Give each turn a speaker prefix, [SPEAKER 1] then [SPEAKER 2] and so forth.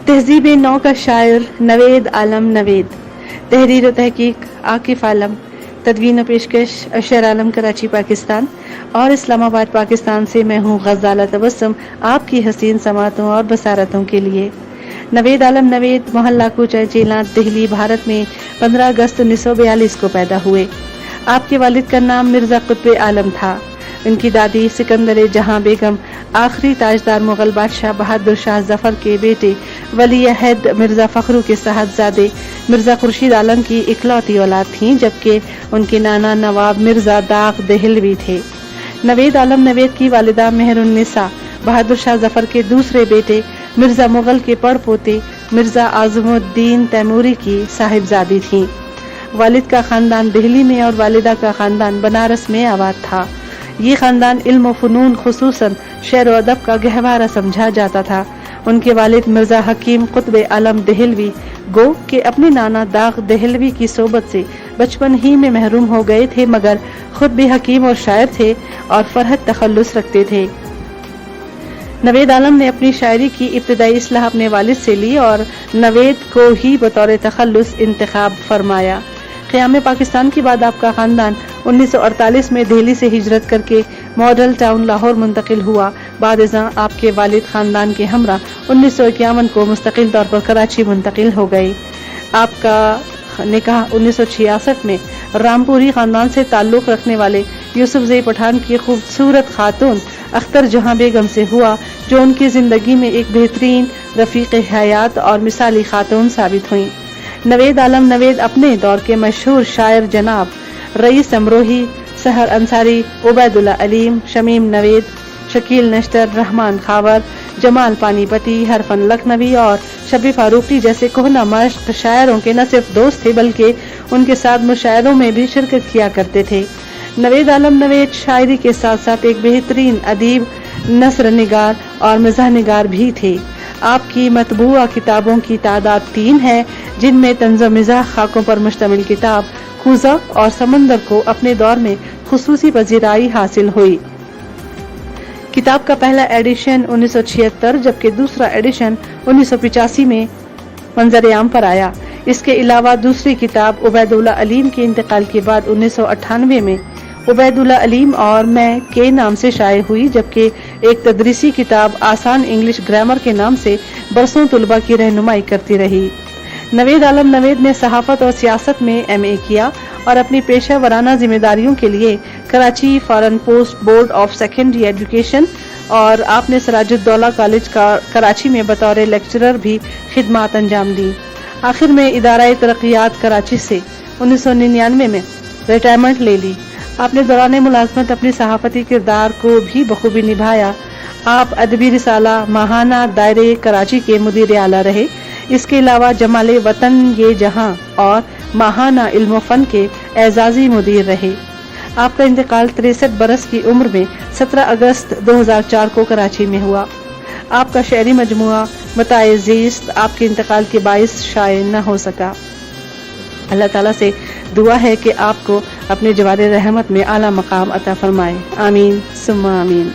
[SPEAKER 1] تہذیب نو کا شاعر نوید عالم نوید، تحریر و تحقیق عاکف عالم، تدوین و پیشکش اشر عالم، کراچی پاکستان اور اسلام آباد پاکستان سے میں ہوں غزالہ تبسم آپ کی حسین سماعتوں اور بصارتوں کے لیے۔ نوید عالم نوید محلہ کوچہ چیلاں، دہلی، بھارت میں 15 اگست 1942 کو پیدا ہوئے۔ آپ کے والد کا نام مرزا قطب عالم تھا۔ ان کی دادی سکندر جہاں بیگم آخری تاجدار مغل بادشاہ بہادر شاہ ظفر کے بیٹے ولی عہد مرزا فخرو کے صاحبزادے مرزا خورشید عالم کی اکلوتی اولاد تھیں، جبکہ ان کے نانا نواب مرزا داغ دہلوی تھے۔ نوید عالم نوید کی والدہ مہر النساء بہادر شاہ ظفر کے دوسرے بیٹے مرزا مغل کے پڑ پوتے مرزا اعظم الدین تیموری کی صاحبزادی تھیں۔ والد کا خاندان دہلی میں اور والدہ کا خاندان بنارس میں آباد تھا۔ یہ خاندان علم و فنون خصوصاً شعر و ادب کا گہوارہ سمجھا جاتا تھا۔ ان کے والد مرزا حکیم قطب عالم دہلوی گو کہ اپنے نانا داغ دہلوی کی صحبت سے بچپن ہی میں محروم ہو گئے تھے، مگر خود بھی حکیم اور شاعر تھے اور فرحت تخلص رکھتے تھے۔ نوید عالم نے اپنی شاعری کی ابتدائی اصلاح اپنے والد سے لی اور نوید کو ہی بطور تخلص انتخاب فرمایا۔ قیام پاکستان کے بعد آپ کا خاندان 1948 میں دہلی سے ہجرت کر کے ماڈل ٹاؤن لاہور منتقل ہوا۔ بعد ازاں آپ کے والد خاندان کے ہمراہ 1951 کو مستقل طور پر کراچی منتقل ہو گئے۔ آپ کا نکاح 1966 میں رامپوری خاندان سے تعلق رکھنے والے یوسف زئی پٹھان کی خوبصورت خاتون اختر جہاں بیگم سے ہوا، جو ان کی زندگی میں ایک بہترین رفیق حیات اور مثالی خاتون ثابت ہوئیں۔ نوید عالم نوید اپنے دور کے مشہور شاعر جناب رئیس امروہی، سحر انصاری، عبید اللہ علیم، شمیم نوید، شکیل نشتر، رحمان خاور، جمال پانی پتی، ہرفن لکھنوی اور شبی فاروقی جیسے کہنہ مشق شاعروں کے نہ صرف دوست تھے بلکہ ان کے ساتھ مشاعروں میں بھی شرکت کیا کرتے تھے۔ نوید عالم نوید شاعری کے ساتھ ساتھ ایک بہترین ادیب، نثر نگار اور مزاح نگار بھی تھے۔ آپ کی مطبوعہ کتابوں کی تعداد 3 ہے، جن میں طنز و مزاح خاکوں پر مشتمل کتاب کوزہ اور سمندر کو اپنے دور میں خصوصی پذیرائی حاصل ہوئی۔ کتاب کا پہلا ایڈیشن 1976 جبکہ دوسرا ایڈیشن 1985 میں منظر عام پر آیا۔ اس کے علاوہ دوسری کتاب عبید اللہ علیم کے انتقال کے بعد 1998 میں عبید اللہ علیم اور میں کے نام سے شائع ہوئی، جبکہ ایک تدریسی کتاب آسان انگلش گرامر کے نام سے برسوں طلباء کی رہنمائی کرتی رہی۔ نوید عالم نوید نے صحافت اور سیاست میں ایم اے کیا اور اپنی پیشہ ورانہ ذمہ داریوں کے لیے Karachi foreign post board of secondary education اور آپ نے سراج الدولہ کالج کراچی میں بطور لیکچرر بھی خدمات انجام دی۔ آخر میں ادارہ ترقیات کراچی سے 1999 میں ریٹائرمنٹ لے لی۔ آپ نے دوران ملازمت اپنی صحافتی کردار کو بھی بخوبی نبھایا۔ آپ ادبی رسالہ ماہانہ دائرے کراچی کے مدیر اعلیٰ رہے۔ اس کے علاوہ جمال وطن یہ جہاں اور ماہانہ علم و فن کے اعزازی مدیر رہے۔ آپ کا انتقال 63 برس کی عمر میں 17 اگست 2004 کو کراچی میں ہوا۔ آپ کا شعری مجموعہ متاع زیست آپ کے انتقال کے باعث شائع نہ ہو سکا۔ اللہ تعالیٰ سے دعا ہے کہ آپ کو اپنے جوار رحمت میں اعلیٰ مقام عطا فرمائے، آمین ثم آمین۔